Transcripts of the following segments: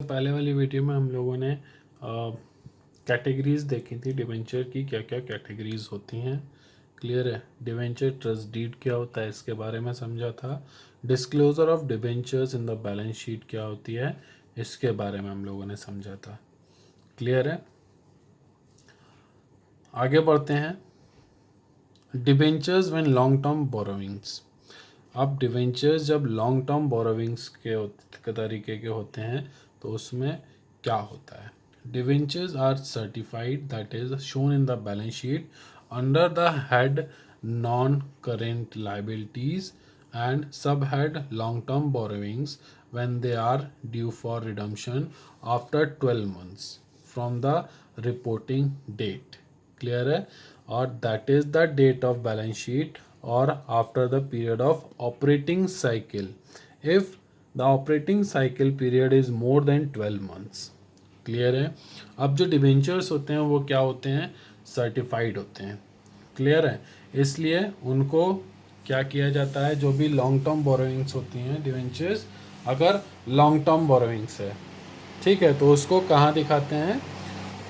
पहले वाली वीडियो में हम लोगों ने कैटेगरीज देखी थी डिवेंचर की, क्या क्या कैटेगरीज होती हैं। क्लियर है। डिवेंचर ट्रस्ट डीड क्या होता है इसके बारे में समझा था। Disclosure of debentures in the balance sheet क्या होती है इसके बारे में हम लोगों ने समझा था। क्लियर है। आगे बढ़ते हैं। Debentures when long term borrowings. अब डिवेंचर्स जब लॉन्ग टर्म बोरोविंग्स के तरीके के होते हैं तो उसमें क्या होता है। Debentures are certified, that is shown in the balance sheet under the head non current liabilities and sub head long term borrowings when they are due for redemption after 12 months from the reporting date. Clear है। और that is the date of balance sheet or after the period of operating cycle if the operating cycle period is more than 12 months. Clear है। अब जो debentures होते हैं वो क्या होते हैं, सर्टिफाइड होते हैं। क्लियर है। इसलिए उनको क्या किया जाता है, जो भी लॉन्ग टर्म बोरोइंग्स होती हैं डिबेंचर्स, अगर लॉन्ग टर्म बोरोइंग्स है, ठीक है, तो उसको कहाँ दिखाते हैं,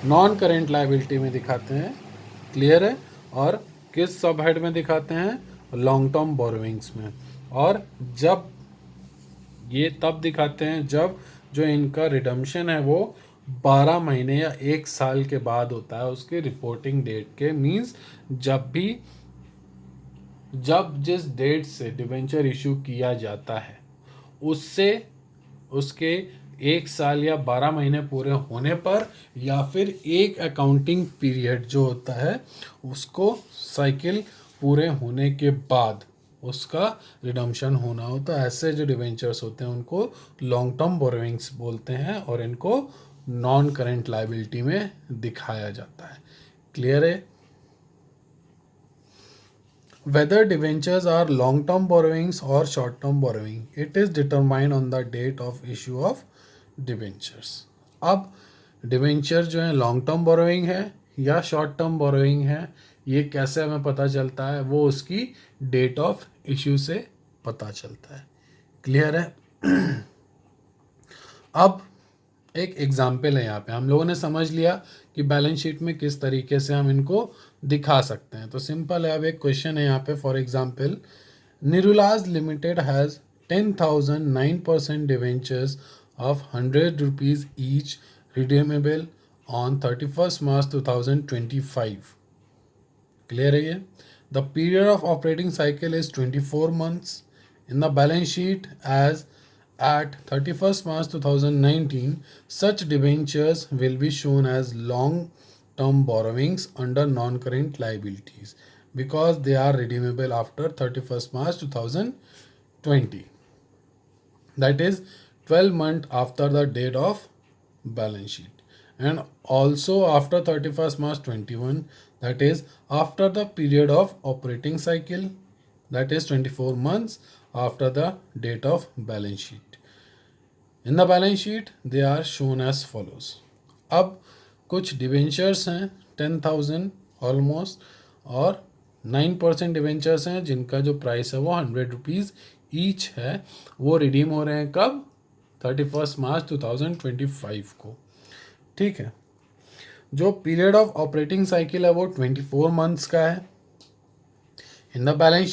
नॉन करेंट लाइबिलिटी में दिखाते हैं। क्लियर है। और किस सब हेड में दिखाते हैं, लॉन्ग टर्म बोरोइंग्स में। और जब ये तब दिखाते हैं जब जो इनका रिडम्पशन है वो 12 महीने या 1 साल के बाद होता है उसके रिपोर्टिंग डेट के। मीन्स जब जिस डेट से डिबेंचर इशू किया जाता है उससे उसके 1 साल या 12 महीने पूरे होने पर, या फिर एक अकाउंटिंग पीरियड जो होता है उसको साइकिल पूरे होने के बाद उसका रिडम्पशन होना होता है। ऐसे जो डिवेंचर्स होते हैं उनको लॉन्ग टर्म बोरोइंग्स बोलते हैं और इनको नॉन करेंट लाइबिलिटी में दिखाया जाता है। क्लियर है। Whether debentures are long-term borrowings or short-term borrowing, it is determined on the date of issue of debentures. अब डिवेंचर जो है लॉन्ग टर्म बोरोइंग है या शॉर्ट टर्म बोरोइंग है, ये कैसे हमें पता चलता है, वो उसकी डेट ऑफ इशू से पता चलता है। क्लियर है। अब एक एग्जाम्पल है, यहाँ पे हम लोगों ने समझ लिया कि बैलेंस शीट में किस तरीके से हम इनको दिखा सकते हैं। तो सिंपल है। अब एक क्वेश्चन है यहाँ पे, for example, Nirula's limited has 10,000 9% debentures of 100 rupees each redeemable on 31 March 2025। Clear है ये। The period of operating cycle is 24 months in the balance sheet as at 31st March 2019, such debentures will be shown as long-term borrowings under non-current liabilities because they are redeemable after 31st March 2020. That is 12 months after the date of balance sheet. And also after 31st March 21, that is after the period of operating cycle, that is 24 months after the date of balance sheet. In the balance sheet they are shown as follows. अब कुछ debentures हैं 10,000 almost, और 9% debentures हैं जिनका जो price है वो 100 rupees each है। वो रिडीम हो रहे हैं कब, 31 मार्च 2025 को। ठीक है। जो पीरियड ऑफ ऑपरेटिंग साइकिल है वो 24 मंथ्स का है। इन द बैलेंस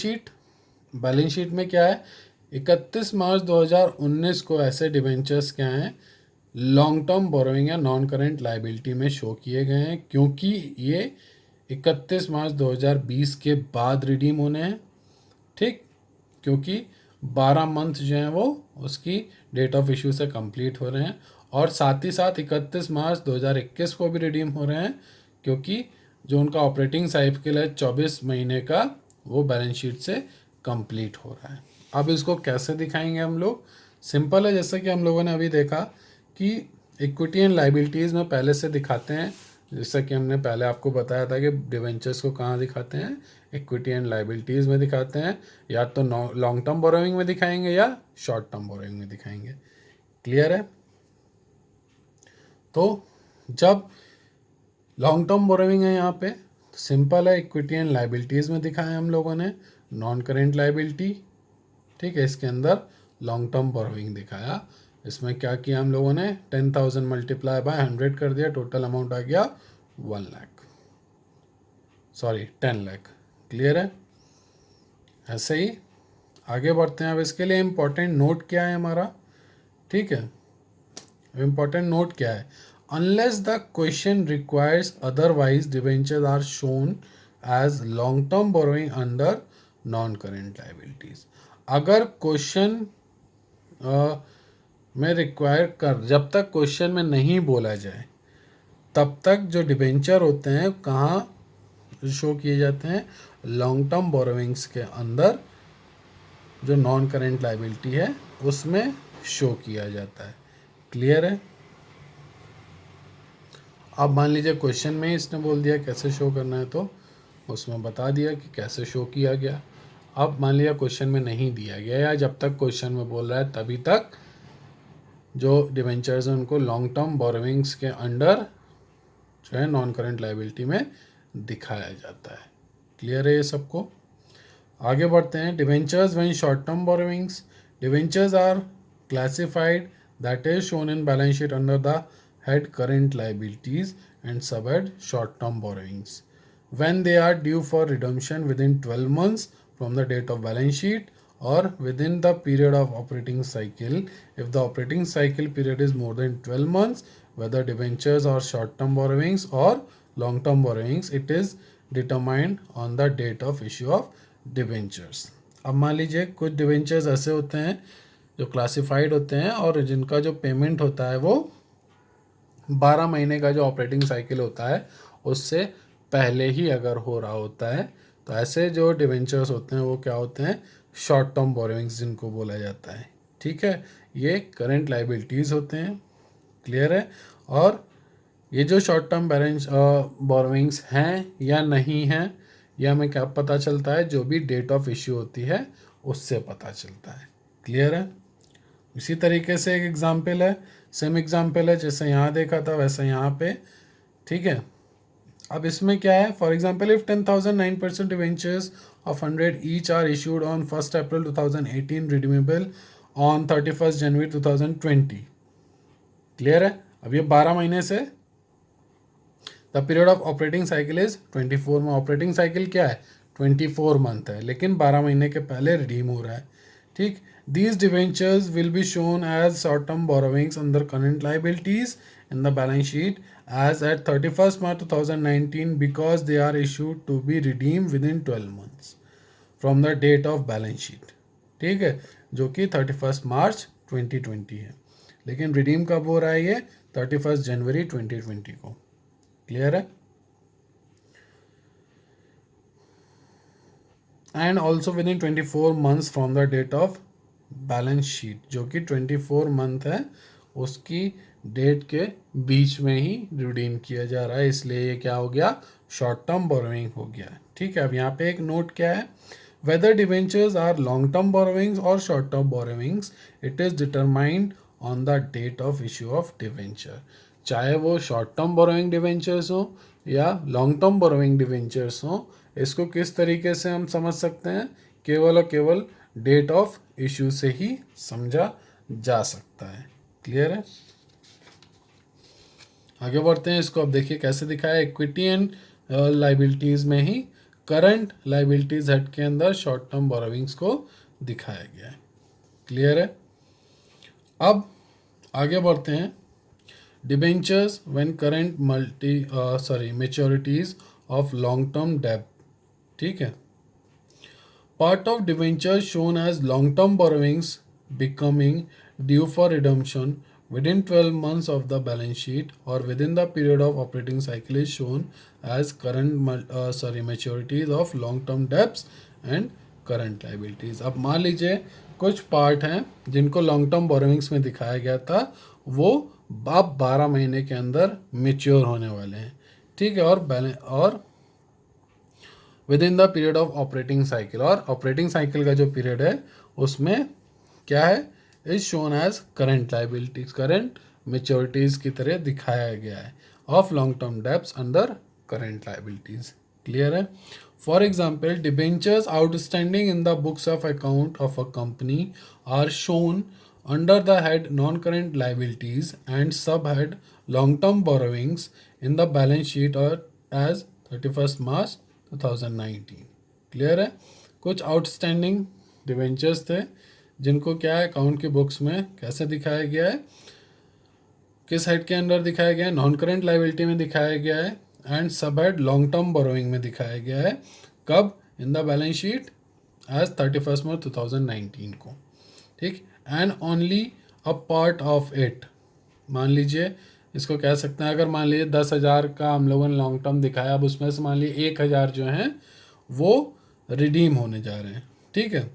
शीट में क्या है, 31 मार्च 2019 को ऐसे डिवेंचर्स क्या हैं, लॉन्ग टर्म बोरोइंग या नॉन करेंट लाइबिलिटी में शो किए गए हैं, क्योंकि ये 31 मार्च 2020 के बाद रिडीम होने हैं। ठीक, क्योंकि 12 मंथ जो हैं वो उसकी डेट ऑफ इशू से कंप्लीट हो रहे हैं, और साथ ही साथ 31 मार्च 2021 को भी रिडीम हो रहे हैं, क्योंकि जो उनका ऑपरेटिंग साइकिल है 24 महीने का, वो बैलेंस शीट से कंप्लीट हो रहा है। अब इसको कैसे दिखाएंगे हम लोग, सिंपल है। जैसे कि हम लोगों ने अभी देखा कि इक्विटी एंड लाइबिलिटीज़ में पहले से दिखाते हैं, जैसा कि हमने पहले आपको बताया था कि डिवेंचर्स को कहाँ दिखाते हैं, इक्विटी एंड लाइबिलिटीज़ में दिखाते हैं, या तो लॉन्ग टर्म बोरोइंग में दिखाएंगे या शॉर्ट टर्म बोरोइंग में दिखाएंगे। क्लियर है। तो जब लॉन्ग टर्म बोरोइंग है यहाँ पे, सिंपल है, इक्विटी एंड लाइबिलिटीज़ में दिखाया हम लोगों ने नॉन करेंट लाइबिलिटी। ठीक है, इसके अंदर लॉन्ग टर्म बोरोइंग दिखाया। इसमें क्या किया हम लोगों ने, 10,000 मल्टीप्लाई बाय 100 कर दिया, टोटल अमाउंट आ गया 1 लाख, सॉरी 10 लाख। क्लियर है? ऐसे ही आगे बढ़ते हैं। अब इसके लिए इम्पोर्टेंट नोट क्या है हमारा, ठीक है, इम्पोर्टेंट नोट क्या है, unless the question requires otherwise debentures are shown as long term borrowing under non current liabilities. अगर क्वेश्चन में रिक्वायर कर, जब तक क्वेश्चन में नहीं बोला जाए तब तक जो डिबेंचर होते हैं कहाँ शो किए जाते हैं, लॉन्ग टर्म बोरोइंग्स के अंदर जो नॉन करेंट लाइबिलिटी है उसमें शो किया जाता है। क्लियर है? अब मान लीजिए क्वेश्चन में इसने बोल दिया कैसे शो करना है, तो उसमें बता दिया कि कैसे शो किया गया। अब मान लिया क्वेश्चन में नहीं दिया गया, या जब तक क्वेश्चन में बोल रहा है तभी तक जो डिबेंचर्स हैं उनको लॉन्ग टर्म बोरोइंग्स के अंडर जो है नॉन करेंट लाइबिलिटी में दिखाया जाता है। क्लियर है ये सबको? आगे बढ़ते हैं। Debentures when short term borrowings, debentures are classified that is shown in balance sheet under the head current liabilities and subhead short term borrowings when they are due for redemption within 12 months from the date of balance sheet or within the period of operating cycle. If the operating cycle period is more than 12 months, whether debentures or short term borrowings or long term borrowings, it is determined on the date of issue of debentures. अब मान लीजिए कुछ debentures ऐसे होते हैं जो classified होते हैं और जिनका जो पेमेंट होता है वो 12 महीने का जो ऑपरेटिंग साइकिल होता है उससे पहले ही अगर हो रहा होता है, तो ऐसे जो डिवेंचर्स होते हैं वो क्या होते हैं, शॉर्ट टर्म बोरोइंग्स जिनको बोला जाता है। ठीक है, ये करंट लाइबिलिटीज़ होते हैं। क्लियर है? और ये जो शॉर्ट टर्म बैलेंस बोरोइंग्स हैं या नहीं हैं, यह हमें क्या पता चलता है, जो भी डेट ऑफ इश्यू होती है उससे पता चलता है। क्लियर है? इसी तरीके से एक एग्जाम्पल है, सेम एग्जाम्पल है जैसे यहाँ देखा था वैसे यहाँ पे। ठीक है, अब इसमें क्या है, for example if 10,000 9% debentures of 100 each are issued on 1 April 2018 redeemable on 31 January 2020। Clear है? अब ये 12 महीने से, the period of operating cycle is 24 में, ऑपरेटिंग साइकिल क्या है 24 मंथ है, लेकिन 12 महीने के पहले रिडीम हो रहा है। ठीक, these debentures will be shown as short-term borrowings under current liabilities in the balance sheet as at 31st March 2019 because they are issued to be redeemed within 12 months from the date of balance sheet. ठीक है, जो कि 31st मार्च 2020 है, लेकिन redeem कब हो रहा है ये 31st जनवरी 2020 को। क्लियर है? And also within 24 months from the date of balance sheet, जो कि 24 मंथ है उसकी डेट के बीच में ही रिडीम किया जा रहा है, इसलिए ये क्या हो गया, शॉर्ट टर्म बोरोइंग हो गया। ठीक है, अब यहाँ पे एक नोट क्या है, whether debentures are long term borrowings और short term borrowings, it is determined on the date of issue of debenture. चाहे वो शॉर्ट टर्म बोरोइंग डिवेंचर्स हो या लॉन्ग टर्म बोरोइंग डिवेंचर्स हो, इसको किस तरीके से हम समझ सकते हैं, केवल और केवल डेट ऑफ इशू से ही समझा जा सकता है। क्लियर है? आगे बढ़ते हैं। इसको अब देखिए कैसे दिखाया, इक्विटी एंड लाइबिलिटीज़ में ही करंट लाइबिलिटीज़ हेड के अंदर शॉर्ट टर्म बोरोविंग्स को दिखाया गया है। क्लियर है? अब आगे बढ़ते हैं। Debentures when current मैच्योरिटीज of long term डेब्ट। ठीक है, part of debentures shown as long-term borrowings becoming due for redemption within 12 months of the balance sheet or within the period of operating cycle is shown as maturities of long-term debts and current liabilities. अब मान लीजिए कुछ part हैं जिनको long term borrowings में दिखाया गया था, वो अब 12 महीने के अंदर मेच्योर होने वाले हैं। ठीक है, और within the period of operating cycle, और ऑपरेटिंग साइकिल का जो पीरियड है उसमें क्या है, is shown as current liabilities, current maturities की तरह दिखाया गया है, of long term debts under current liabilities. Clear है? For example, debentures outstanding in the books of account of a company are shown under the head non-current liabilities and subhead long-term borrowings in the balance sheet or as 31st March 2019. Clear है? कुछ outstanding debentures थे जिनको क्या है account की books में कैसे दिखाया गया है, किस हेड के अंदर दिखाया गया है, नॉन करेंट लाइबिलिटी में दिखाया गया है and sub head long term borrowing में दिखाया गया है. कब? In the balance sheet as 31 March 2019 को. ठीक. And only a part of it. मान लीजिए इसको कह सकते हैं, अगर मान लीजिए 10,000 का हम लोगों ने लॉन्ग टर्म दिखाया, अब उसमें से मान लीजिए 1,000 जो हैं वो रिडीम होने जा रहे हैं. ठीक है,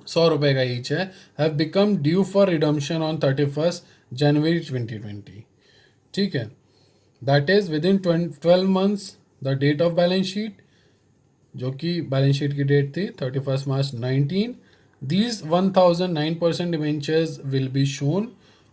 100 रुपये का ईच है, have become due for redemption on 31 January 2020. ठीक है, that is within 12 months the date of balance sheet, जो कि बैलेंस शीट की डेट थी 31 March 19. These 1009% debentures will be shown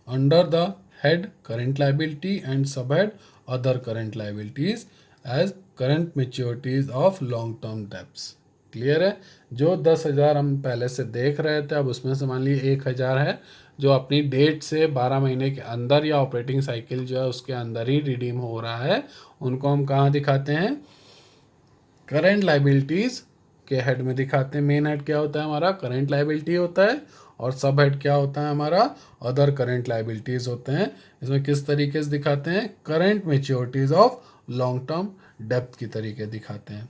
under the head current liability and subhead other current liabilities as current maturities of long term debts. Clear है? जो 10,000 हम पहले से देख रहे थे, अब उसमें से मान लीजिए 1,000 है जो अपनी डेट से 12 महीने के अंदर या ऑपरेटिंग साइकिल जो है उसके अंदर ही रिडीम हो रहा है, उनको हम कहाँ दिखाते हैं? करंट लाइबिलिटीज़ के हेड में दिखाते हैं. मेन हेड क्या होता है हमारा? करंट लाइबिलिटी होता है. और सब हेड क्या होता है हमारा? अदर करंट लाइबिलिटीज़ होते हैं. इसमें किस तरीके से दिखाते हैं? Current maturities of long term डेप्थ की तरीके दिखाते हैं.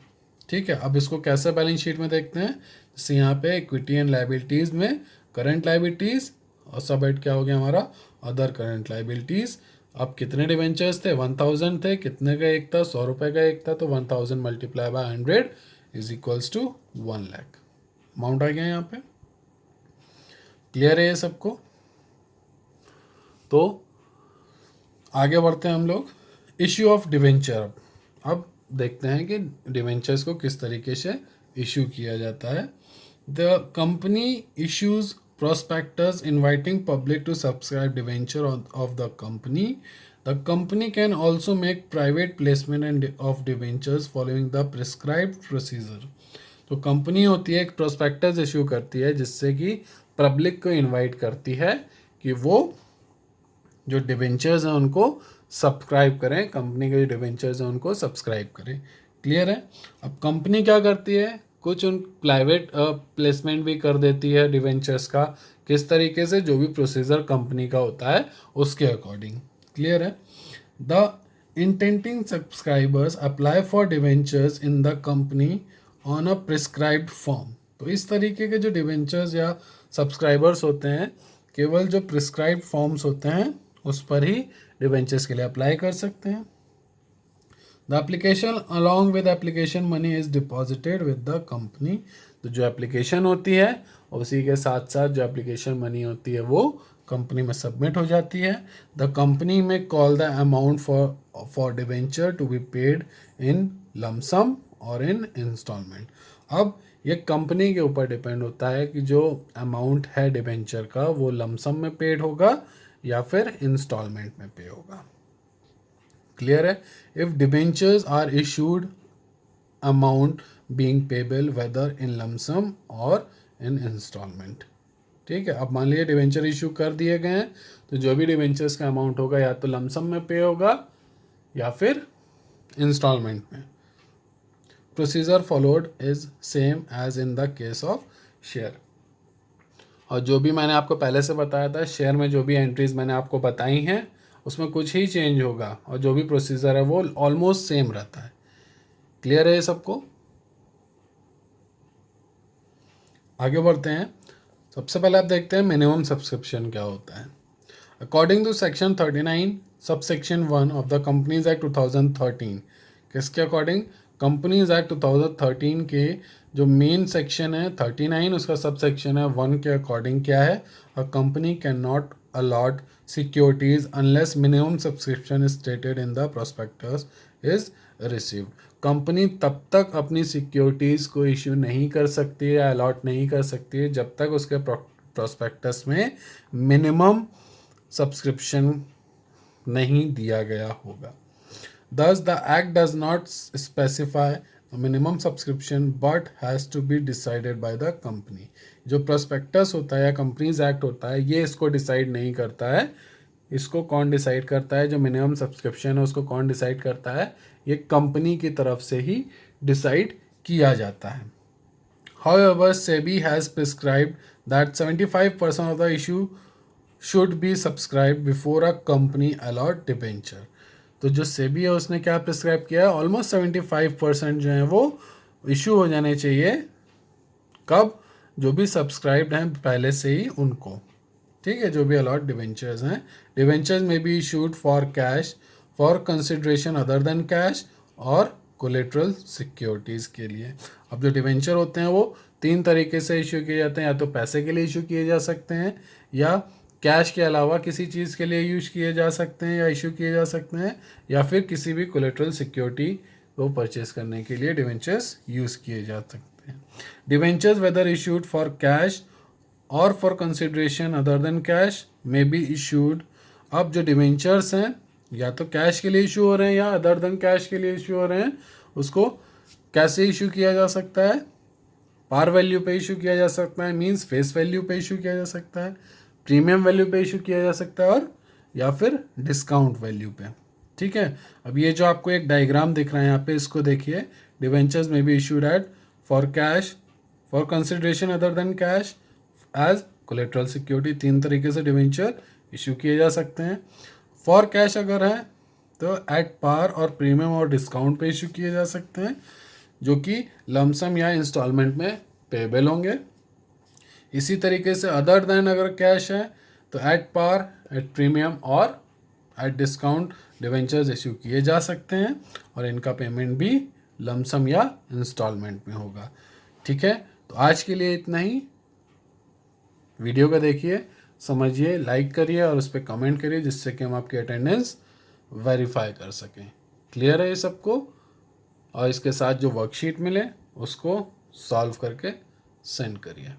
ठीक है, अब इसको कैसे बैलेंस शीट में देखते हैं? जैसे यहाँ पे इक्विटी एंड लाइबिलिटीज़ में करंट लाइबिलिटीज़ और सब हेड क्या हो गया हमारा? Other current liabilities. अब कितने डिवेंचर्स थे? 1000 थे. कितने का एक था? 100 रुपये का एक था. तो 1000 multiply by 100 is equals to 1,00,000. Amount आ गया यहाँ पे. क्लियर है ये सबको? तो आगे बढ़ते हैं हम लोग. Issue of debenture. अब देखते हैं कि डिवेंचर्स को किस तरीके से इश्यू किया जाता है. The company issues prospectus inviting public to subscribe debenture of the company. The company can also make private placement and of debentures following the prescribed procedure. तो कंपनी होती है एक प्रोस्पेक्टस इशू करती है जिससे कि पब्लिक को इनवाइट करती है कि वो जो डिवेंचर्स हैं उनको सब्सक्राइब करें, कंपनी के जो डिवेंचर्स हैं उनको सब्सक्राइब करें. क्लियर है? अब कंपनी क्या करती है? कुछ उन प्राइवेट प्लेसमेंट भी कर देती है डिवेंचर्स का. किस तरीके से? जो भी प्रोसीजर कंपनी का होता है उसके अकॉर्डिंग. क्लियर है? The intending subscribers apply for debentures in the company on a prescribed form. तो इस तरीके के जो डिवेंचर्स या सब्सक्राइबर्स होते हैं केवल जो प्रिस्क्राइब्ड फॉर्म्स होते हैं उस पर ही डिवेंचर्स के लिए अप्लाई कर सकते हैं. The application along with application money is deposited with the company. तो जो एप्लीकेशन होती है उसी के साथ साथ जो एप्लीकेशन मनी होती है वो कंपनी में सबमिट हो जाती है. The company may call the amount for debenture to be paid in lump sum or in instalment. अब ये कंपनी के ऊपर डिपेंड होता है कि जो अमाउंट है डिवेंचर का वो लमसम में पेड होगा या फिर इंस्टॉलमेंट में पे होगा. क्लियर है? If debentures are issued amount being payable whether in lump sum or in instalment. ठीक है, अब मान लीजिए डिबेंचर इशू कर दिए गए हैं तो जो भी डिबेंचर्स का अमाउंट होगा या तो लमसम में पे होगा या फिर इंस्टॉलमेंट में. Procedure followed is same as in the case of share. और जो भी मैंने आपको पहले से बताया था, शेयर में जो भी एंट्रीज मैंने आपको बताई हैं उसमें कुछ ही चेंज होगा और जो भी प्रोसीजर है वो ऑलमोस्ट सेम रहता है. क्लियर है ये सबको? आगे बढ़ते हैं. सबसे पहले आप देखते हैं मिनिमम सब्सक्रिप्शन क्या होता है. According to section 39 subsection 1 of the companies act 2013. किसके अकॉर्डिंग? कंपनीज एक्ट 2013 के जो मेन सेक्शन है 39 उसका सबसेक्शन है 1 के अकॉर्डिंग क्या है? A company can not allot securities unless minimum subscription stated in the prospectus is received. Company तब तक अपनी सिक्योरिटीज़ को इश्यू नहीं कर सकती है या अलॉट नहीं कर सकती है जब तक उसके प्रोस्पेक्टस में मिनिमम सब्सक्रिप्शन नहीं दिया गया होगा. Thus, the Act does not specify a minimum subscription but has to be decided by the company. जो प्रोस्पेक्टस होता है या कंपनीज एक्ट होता है ये इसको डिसाइड नहीं करता है। इसको कौन डिसाइड करता है? जो मिनिमम सब्सक्रिप्शन है उसको कौन डिसाइड करता है? ये कंपनी की तरफ से ही डिसाइड किया जाता है। However, SEBI has prescribed that 75% of the issue should be subscribed before a company allot debenture। तो जो सेबी है उसने क्या प्रिस्क्राइब किया है? ऑलमोस्ट 75% जो है वो इशू हो जाने चाहिए। कब? जो भी सब्सक्राइब्ड हैं पहले से ही उनको, ठीक है, जो भी अलॉट डिवेंचर्स हैं। Debentures may be issued for cash, for consideration other than cash और कोलेट्रल सिक्योरिटीज़ के लिए। अब जो डिवेंचर होते हैं वो 3 तरीके से इशू किए जाते हैं, या तो पैसे के लिए इशू किए जा सकते हैं, या कैश के अलावा किसी चीज़ के लिए यूज किए जा सकते हैं या इशू किए जा सकते हैं, या फिर किसी भी कोलेट्रल सिक्योरिटी को परचेज करने के लिए डिवेंचर्स यूज़ किए जा सकते हैं। Debentures whether issued for cash और for consideration other than cash में बी इशूड। अब जो डिवेंचर्स हैं या तो कैश के लिए इशू हो रहे हैं या अदर देन कैश के लिए इशू हो रहे हैं, उसको कैसे इशू किया जा सकता है? पार वैल्यू पे इशू किया जा सकता है, मींस फेस वैल्यू पे इशू किया जा सकता है, प्रीमियम वैल्यू पे इशू किया जा सकता है, और या फिर डिस्काउंट वैल्यू पे। ठीक है, अब ये जो आपको एक डायग्राम दिख रहा है यहाँ पे, इसको देखिए। Debentures may be issued at for cash, for consideration other than cash, as collateral security. 3 तरीके से डिवेंचर इशू किए जा सकते हैं। फॉर कैश अगर है तो एट पार और प्रीमियम और डिस्काउंट पे इशू किए जा सकते हैं, जो कि लमसम या इंस्टॉलमेंट में पेबल होंगे। इसी तरीके से अदर देन अगर कैश है तो एट पार, एट प्रीमियम और एट डिस्काउंट डिवेंचर्स इशू किए जा सकते हैं, और इनका पेमेंट भी लमसम या इंस्टॉलमेंट में होगा। ठीक है, तो आज के लिए इतना ही। वीडियो को देखिए, समझिए, लाइक करिए और उस पर कमेंट करिए, जिससे कि हम आपकी अटेंडेंस वेरीफाई कर सकें। क्लियर है ये सबको? और इसके साथ जो वर्कशीट मिले उसको सॉल्व करके सेंड करिए।